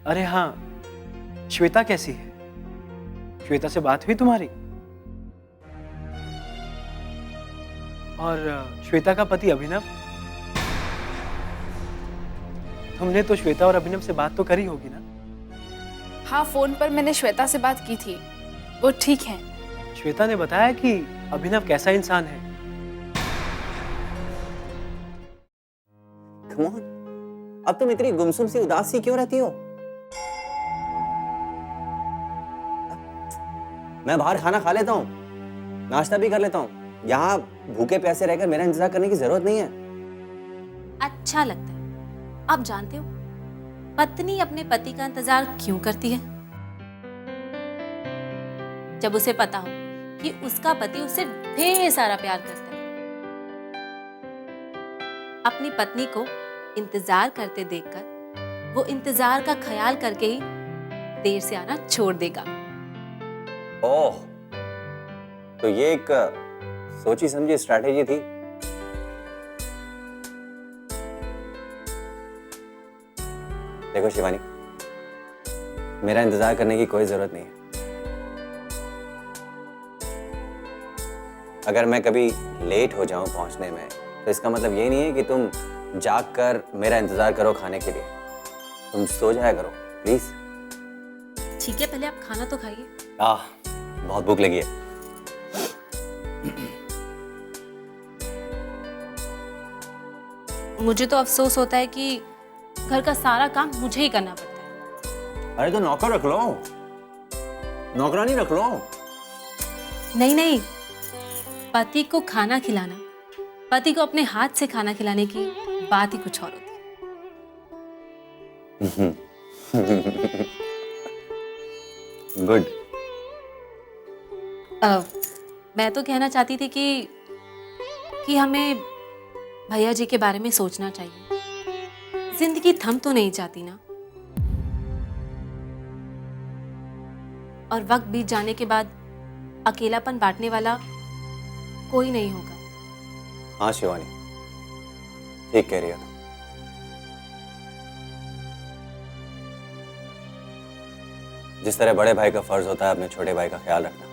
अरे हाँ, श्वेता कैसी है? श्वेता से बात हुई तुम्हारी? और श्वेता का पति अभिनव? तुमने तो श्वेता और अभिनव से बात तो करी होगी ना? हाँ, फोन पर मैंने श्वेता से बात की थी, वो ठीक है। श्वेता ने बताया कि अभिनव कैसा इंसान है। Come on, अब तुम इतनी गुमसुम सी उदास सी क्यों रहती हो? मैं बाहर खाना खा लेता हूँ, नाश्ता भी कर लेता हूँ। यहाँ भूखे प्यासे रहकर मेरा इंतजार करने की जरूरत नहीं है। अच्छा लगता है। आप जानते हो पत्नी अपने पति का इंतजार क्यों करती है? जब उसे पता हो कि उसका पति उससे ढेर सारा प्यार करता है। अपनी पत्नी को इंतजार करते देखकर वो इंतजार का ख्याल करके ही देर से आना छोड़ देगा। ओह, तो ये एक सोची समझी स्ट्रैटेजी थी। देखो शिवानी, मेरा इंतजार करने की कोई जरूरत नहीं है। अगर मैं कभी लेट हो जाऊं पहुंचने में, तो इसका मतलब ये नहीं है कि तुम जाग कर मेरा इंतजार करो खाने के लिए। तुम सो जाया करो प्लीज। ठीक है, पहले आप खाना तो खाइए। बहुत भूख लगी है। मुझे तो अफसोस होता है कि घर का सारा काम मुझे ही करना पड़ता है। अरे तो नौकर रख लो, नौकरानी रख लो। नहीं नहीं, पति को खाना खिलाना, पति को अपने हाथ से खाना खिलाने की बात ही कुछ और होती है। गुड। मैं तो कहना चाहती थी कि हमें भैया जी के बारे में सोचना चाहिए। जिंदगी थम तो नहीं जाती ना, और वक्त बीत जाने के बाद अकेलापन बांटने वाला कोई नहीं होगा। हाँ शिवानी, ठीक कह रही हो। जिस तरह बड़े भाई का फर्ज होता है अपने छोटे भाई का ख्याल रखना,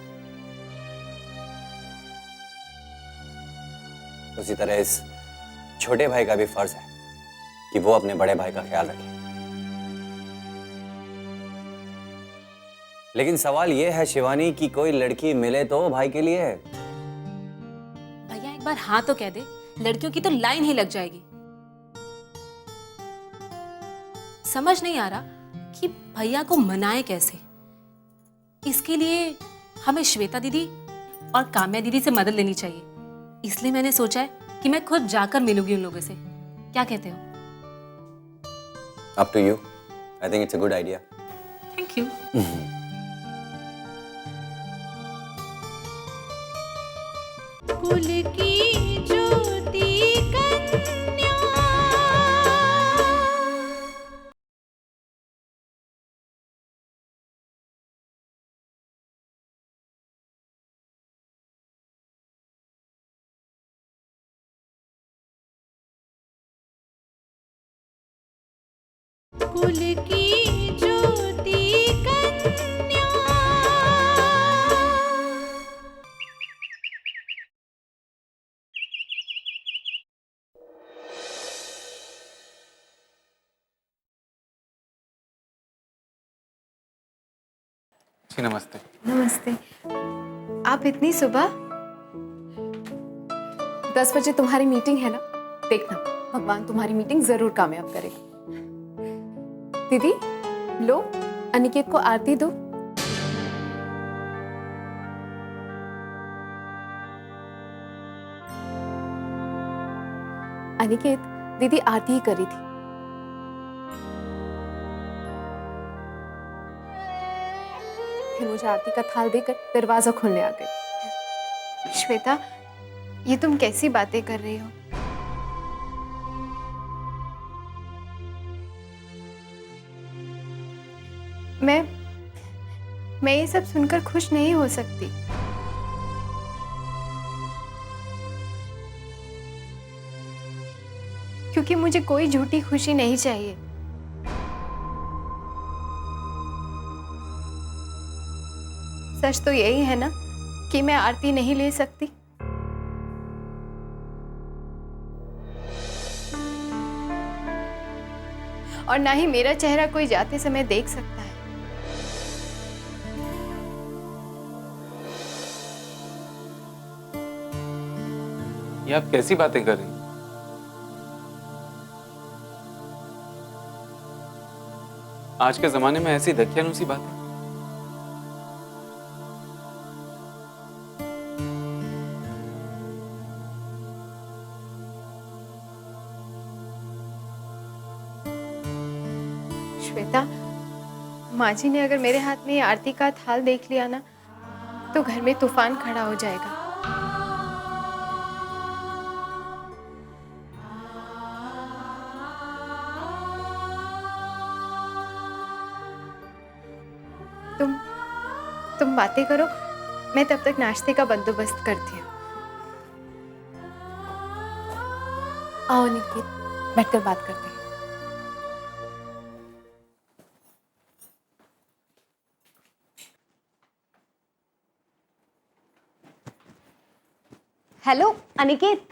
उसी तरह इस छोटे भाई का भी फर्ज है कि वो अपने बड़े भाई का ख्याल रखे। लेकिन सवाल यह है शिवानी कि कोई लड़की मिले तो भाई के लिए। भैया एक बार हाँ तो कह दे, लड़कियों की तो लाइन ही लग जाएगी। समझ नहीं आ रहा कि भैया को मनाए कैसे। इसके लिए हमें श्वेता दीदी और काम्या दीदी से मदद लेनी चाहिए। इसलिए मैंने सोचा है कि मैं खुद जाकर मिलूंगी उन लोगों से। क्या कहते हो? Up to you. I think it's a good idea. Thank you. कुल की ज्योति कन्या, कुल की ज्योति कन्या। जी नमस्ते। नमस्ते। आप इतनी सुबह? 10 बजे तुम्हारी मीटिंग है ना? देखना, भगवान तुम्हारी मीटिंग जरूर कामयाब करेगा। दीदी लो, अनिकेत को आरती दो। अनिकेत, दीदी आरती ही करी थी। फिर मुझे आरती का थाल देकर दरवाजा खोलने आ गई। श्वेता, ये तुम कैसी बातें कर रही हो? मैं ये सब सुनकर खुश नहीं हो सकती। क्योंकि मुझे कोई झूठी खुशी नहीं चाहिए। सच तो यही है ना कि मैं आरती नहीं ले सकती। और ना ही मेरा चेहरा कोई जाते समय देख सकता है। ये आप कैसी बातें कर रही हैं? आज के जमाने में ऐसी धक्कियानुसी बातें। श्वेता, माँ जी ने अगर मेरे हाथ में ये आरती का थाल देख लिया ना तो घर में तूफान खड़ा हो जाएगा। तुम बातें करो, मैं तब तक नाश्ते का बंदोबस्त करती हूँ। आओ निकित, बैठकर बात करते हैं। Hello Aniket,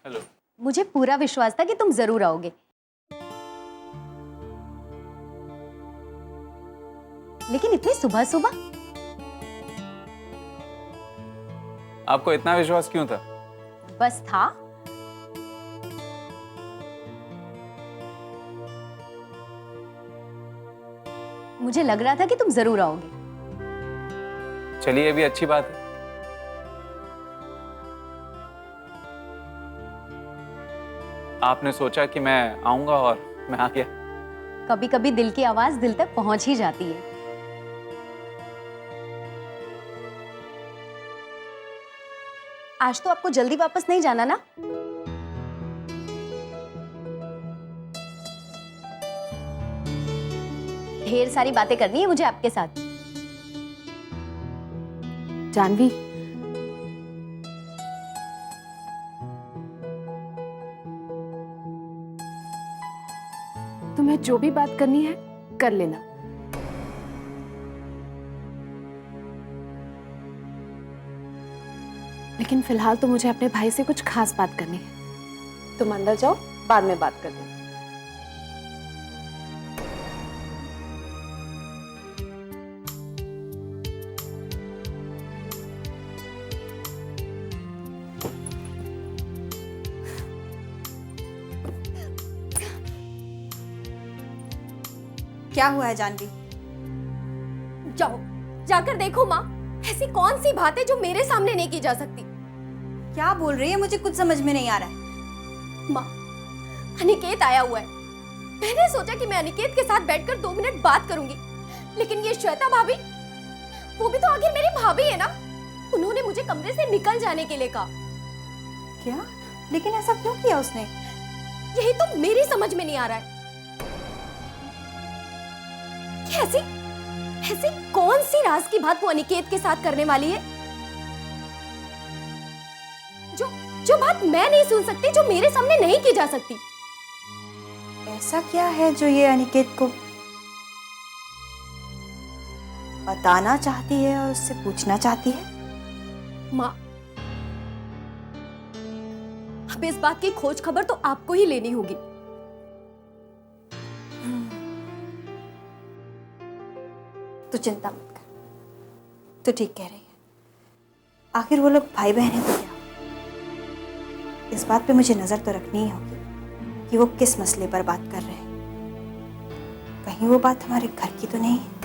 hello. मुझे पूरा विश्वास था कि तुम जरूर आओगे, लेकिन इतनी सुबह सुबह? आपको इतना विश्वास क्यों था? बस था। मुझे लग रहा था कि तुम जरूर आओगे। चलिए, ये भी अच्छी बात है। आपने सोचा कि मैं आऊंगा और मैं आ गया। कभी कभी दिल की आवाज दिल तक पहुंच ही जाती है। आज तो आपको जल्दी वापस नहीं जाना ना? ढेर सारी बातें करनी है मुझे आपके साथ। जानवी, तुम्हें जो भी बात करनी है कर लेना। लेकिन फिलहाल तो मुझे अपने भाई से कुछ खास बात करनी है। तुम अंदर जाओ, बाद में बात करते हैं। क्या हुआ है जानवी? जाओ, जाकर देखो माँ, ऐसी कौन सी बात है जो मेरे सामने नहीं की जा सकती? क्या बोल रही है? मुझे कुछ समझ में नहीं आ रहा है। माँ, अनिकेत आया हुआ है। मैंने सोचा कि मैं अनिकेत के साथ बैठकर 2 मिनट बात करूंगी, लेकिन ये श्वेता भाभी, वो भी तो आखिर मेरी भाभी है ना। उन्होंने मुझे कमरे से निकल जाने के लिए कहा। क्या? लेकिन ऐसा क्यों किया उसने? यही तो मेरी समझ में नहीं आ रहा है। ऐसी ऐसी कौन सी राज की बात वो अनिकेत के साथ करने वाली है जो बात मैं नहीं सुन सकती, जो मेरे सामने नहीं की जा सकती? ऐसा क्या है जो ये अनिकेत को बताना चाहती है और उससे पूछना चाहती है? माँ, अब इस बात की खोज खबर तो आपको ही लेनी होगी। तू चिंता मत कर, तू ठीक कह रही है। आखिर वो लोग भाई बहन हैं तो क्या? इस बात पे मुझे नजर तो रखनी ही होगी कि वो किस मसले पर बात कर रहे हैं। कहीं वो बात हमारे घर की तो नहीं है?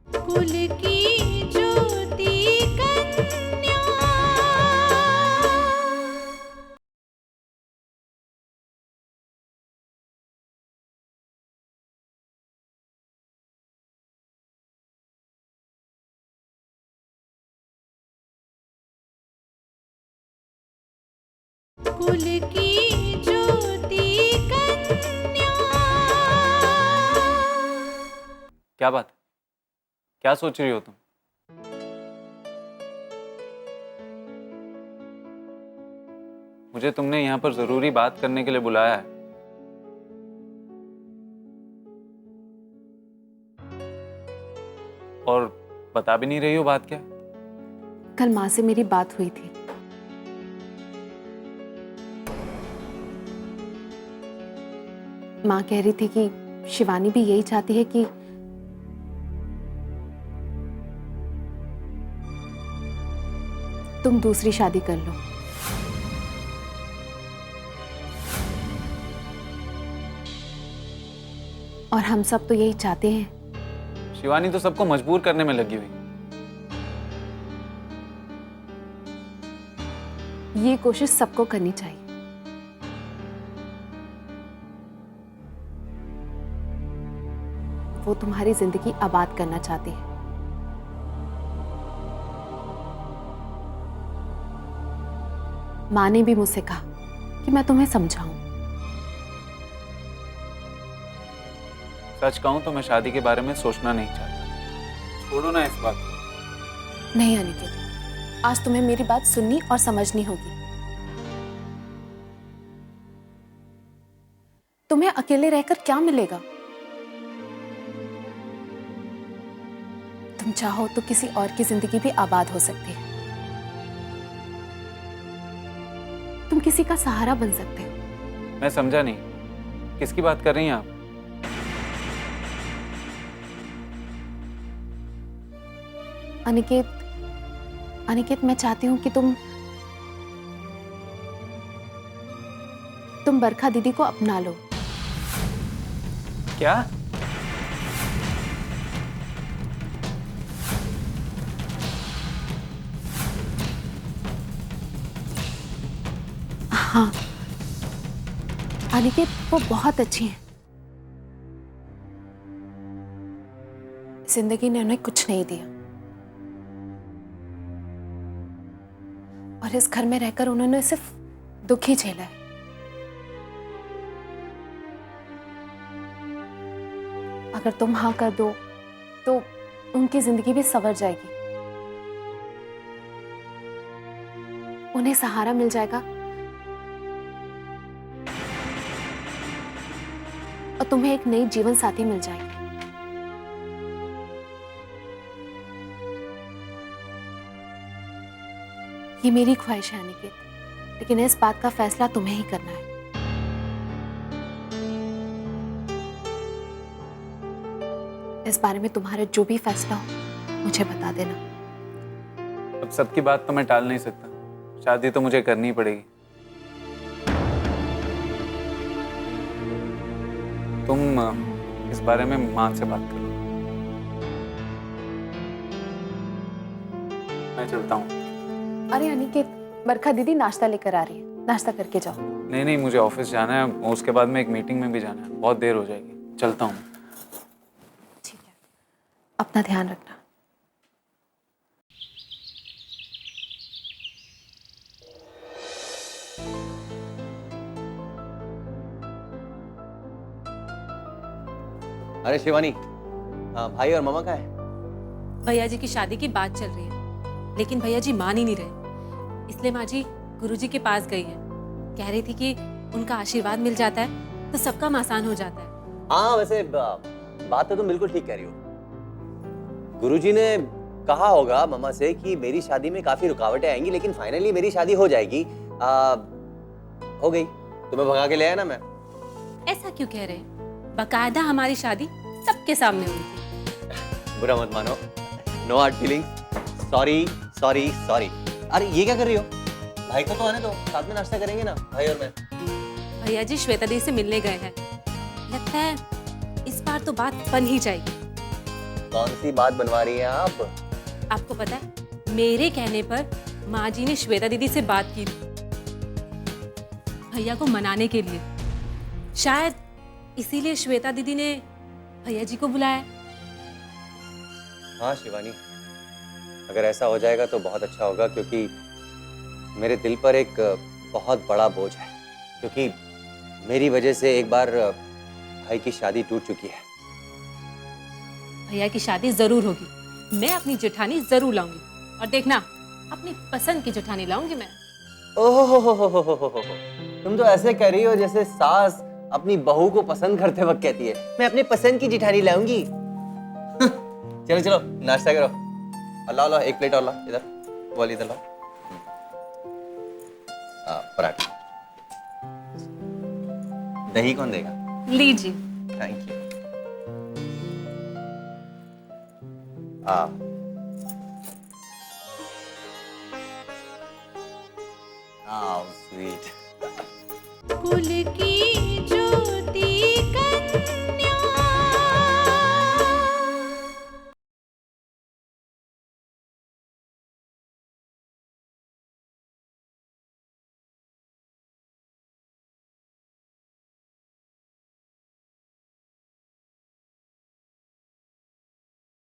कुल की ज्योति कन्या। कुल की ज्योति कन्या। क्या बात? क्या सोच रही हो तुम? मुझे तुमने यहाँ पर जरूरी बात करने के लिए बुलाया है। और बता भी नहीं रही हो बात क्या? कल माँ से मेरी बात हुई थी। माँ कह रही थी कि शिवानी भी यही चाहती है कि तुम दूसरी शादी कर लो। और हम सब तो यही चाहते हैं। शिवानी तो सबको मजबूर करने में लगी हुई। ये कोशिश सबको करनी चाहिए। वो तुम्हारी जिंदगी आबाद करना चाहती है। माँ ने भी मुझसे कहा कि मैं तुम्हें समझाऊं। सच कहूं तो मैं शादी के बारे में सोचना नहीं चाहता। छोड़ो ना इस बात को। नहीं अनिकेत, आज तुम्हें मेरी बात सुननी और समझनी होगी। तुम्हें अकेले रहकर क्या मिलेगा? तुम चाहो तो किसी और की जिंदगी भी आबाद हो सकती है। तुम किसी का सहारा बन सकते हो। मैं समझा नहीं, किसकी बात कर रही हैं आप? अनिकेत, अनिकेत, मैं चाहती हूं कि तुम बरखा दीदी को अपना लो। क्या? हाँ अनिकेत, वो बहुत अच्छी हैं। जिंदगी ने उन्हें कुछ नहीं दिया और इस घर में रहकर उन्होंने सिर्फ दुख ही झेला है। अगर तुम हाँ कर दो तो उनकी जिंदगी भी संवर जाएगी। उन्हें सहारा मिल जाएगा और तुम्हें एक नई जीवन साथी मिल जाएगी। ये मेरी ख्वाहिश है अनिकेत, लेकिन इस बात का फैसला तुम्हें ही करना है। इस बारे में तुम्हारा जो भी फैसला हो मुझे बता देना। अब सबकी बात तो मैं टाल नहीं सकता, शादी तो मुझे करनी पड़ेगी। तुम इस बारे में माँ से बात करो। मैं चलता हूँ। अरे अनिकेत, बरखा दीदी नाश्ता लेकर आ रही है, नाश्ता करके जाओ। नहीं नहीं, मुझे ऑफिस जाना है, उसके बाद में एक मीटिंग में भी जाना है, बहुत देर हो जाएगी। चलता हूँ। ठीक है, अपना ध्यान रखना। अरे शिवानी, भाई और मामा कहाँ है? भैया जी की शादी की बात चल रही है, लेकिन भैया जी मान ही नहीं रहे। इसलिए माँ जी गुरुजी के पास गई है। कह रही थी कि उनका आशीर्वाद मिल जाता है तो सब काम आसान हो जाता है। हाँ वैसे बात तो तुम बिल्कुल ठीक कह रही हो। गुरुजी ने कहा होगा मामा से कि मेरी शादी में काफी रुकावटें आएंगी, लेकिन फाइनली मेरी शादी हो जाएगी। हो गई। तुम्हें भगा के ले आया ना मैं। ऐसा क्यों कह रहे हैं? बाकायदा हमारी शादी सबके सामने हुई थी। बुरा मत मानो। No hard feeling. Sorry sorry sorry. अरे ये क्या कर रही हो? भाई को तो आने दो, साथ में नाश्ता करेंगे ना भाई और मैं। भैया जी श्वेता दी से मिलने गए हैं। लगता है इस बार तो बात बन ही जाएगी। कौन सी बात बनवा रही हैं आप? आपको पता है, मेरे कहने पर माँ जी ने श्वेता दीदी से बात की थी भैया को मनाने के लिए। शायद इसीलिए श्वेता दीदी ने भैया जी को बुलाया। हाँ शिवानी, अगर ऐसा हो जाएगा तो बहुत अच्छा होगा, क्योंकि मेरे दिल पर एक बहुत बड़ा बोझ है, क्योंकि मेरी वजह से एक बार भाई की शादी टूट चुकी है। भैया की शादी जरूर होगी, मैं अपनी जेठानी जरूर लाऊंगी, और देखना अपनी पसंद की जेठानी लाऊंगी मैं। ओहो, तुम तो ऐसे कर रही हो जैसे सास अपनी बहू को पसंद करते वक्त कहती है मैं अपनी पसंद की जेठानी लाऊंगी। चलो चलो नाश्ता करो। अल्लाह ला, एक प्लेट और ला, इधर वो वाली इधर ला। पराठा। दही कौन देगा? लीजिए। Thank you. स्वीट। कुल की ज्योति कन्या।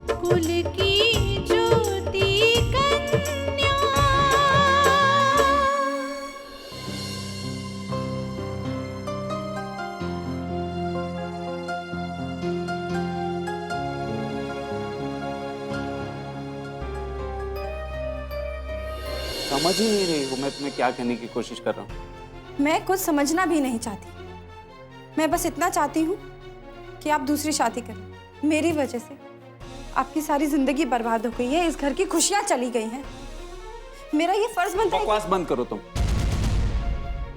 कुल की ज्योति कन्या। समझ ही नहीं रही हो मैं तुम्हें क्या कहने की कोशिश कर रहा हूँ। मैं कुछ समझना भी नहीं चाहती। मैं बस इतना चाहती हूँ कि आप दूसरी शादी करें। मेरी वजह से आपकी सारी जिंदगी बर्बाद हो गई है, इस घर की खुशियां चली गई हैं। मेरा ये फर्ज बनता है। बकवास बंद करो तुम।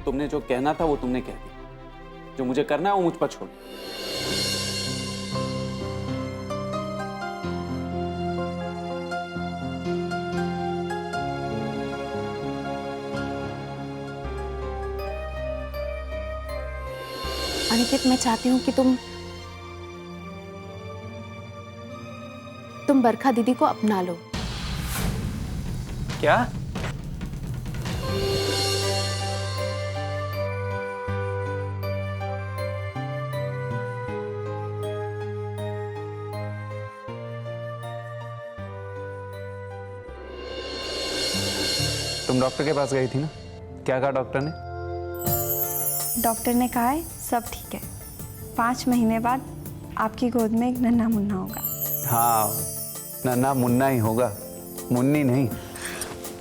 तुमने जो कहना था वो तुमने कह दिया। जो मुझे करना है वो मुझ पर छोड़ो। अनिकेत, मैं चाहती हूँ कि तुम बरखा दीदी को अपना लो। क्या? तुम डॉक्टर के पास गई थी ना? क्या कहा डॉक्टर ने? डॉक्टर ने कहा है सब ठीक है। 5 महीने बाद आपकी गोद में एक नन्हा मुन्ना होगा। हाँ, नन्हा मुन्ना ही होगा, मुन्नी नहीं।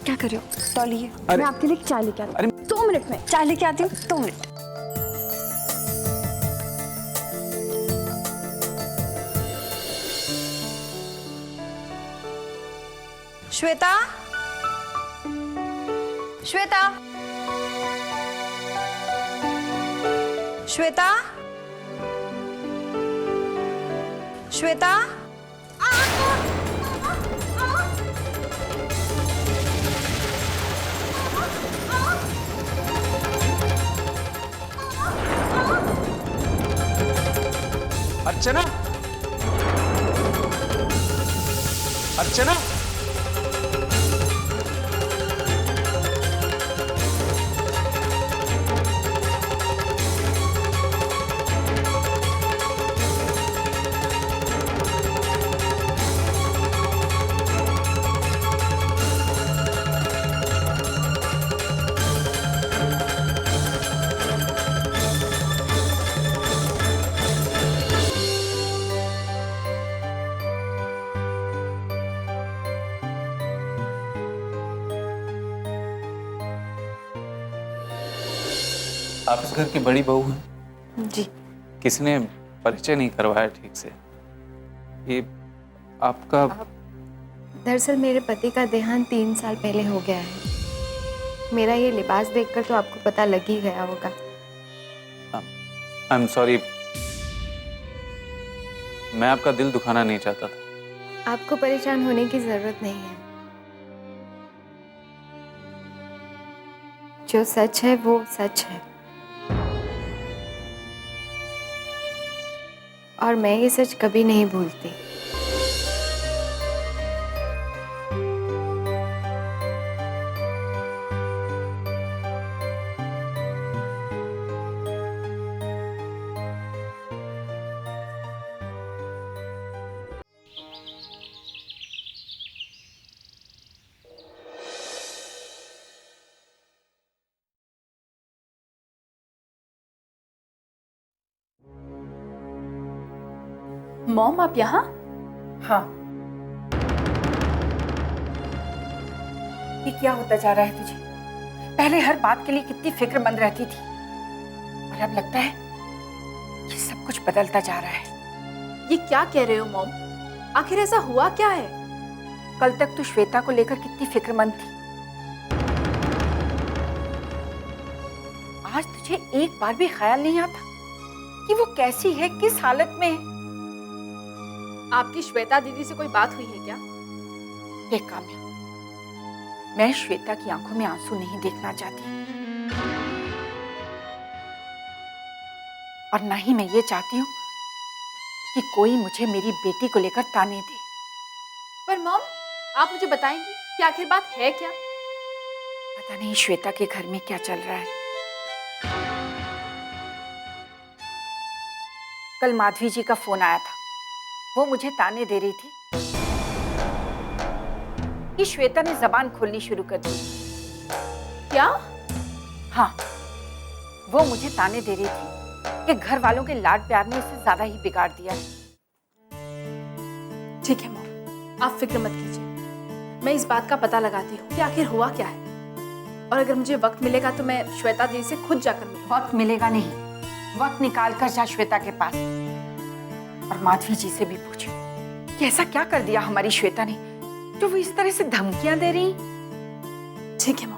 क्या कर रहे हो? तौलिए, अरे- मैं आपके लिए चाय लेके आती हूँ। 2 मिनट में चाय लेके आती हूँ। 2 मिनट। श्वेता, श्वेता, श्वेता, श्वेता। अर्चना, अर्चना, आप इस घर की बड़ी बहू हैं? जी। किसने परिचय नहीं करवाया ठीक से? ये आपका? दरअसल मेरे पति का देहांत 3 साल पहले हो गया है। मेरा ये लिबास देखकर तो आपको पता लग ही गया होगा। आई एम सॉरी, मैं आपका दिल दुखाना नहीं चाहता था। आपको परेशान होने की जरूरत नहीं है। जो सच है वो सच है, और मैं ये सच कभी नहीं भूलती। मॉम, आप यहाँ? हाँ, ये क्या होता जा रहा है तुझे? पहले हर बात के लिए कितनी फिक्रमंद रहती थी और अब लगता है कि सब कुछ बदलता जा रहा है। ये क्या कह रहे हो मॉम? आखिर ऐसा हुआ क्या है? कल तक तू श्वेता को लेकर कितनी फिक्रमंद थी, आज तुझे एक बार भी ख्याल नहीं आता कि वो कैसी है, किस हालत में है? आपकी श्वेता दीदी से कोई बात हुई है क्या? देख काम्या, मैं श्वेता की आंखों में आंसू नहीं देखना चाहती और ना ही मैं ये चाहती हूँ कि कोई मुझे मेरी बेटी को लेकर ताने दे। पर मॉम, आप मुझे बताएंगी कि आखिर बात है क्या? पता नहीं श्वेता के घर में क्या चल रहा है। कल माधवी जी का फोन आया था, वो मुझे ताने दे रही थी कि श्वेता ने जबान खोलनी शुरू कर दी। क्या? हाँ, वो मुझे ताने दे रही थी कि घर वालों के लाड प्यार ने उसे ज्यादा ही बिगाड़ दिया है। ठीक है मॉम, आप फिक्र मत कीजिए, मैं इस बात का पता लगाती हूँ कि आखिर हुआ क्या है, और अगर मुझे वक्त मिलेगा तो मैं श्वेता दीदी से खुद जाकर मिलूंगी। वक्त मिलेगा नहीं, वक्त निकाल कर जा श्वेता के पास और माधवी जी से भी पूछ कि ऐसा क्या कर दिया हमारी श्वेता ने जो वो इस तरह से धमकियां दे रही। ठीक है मॉम।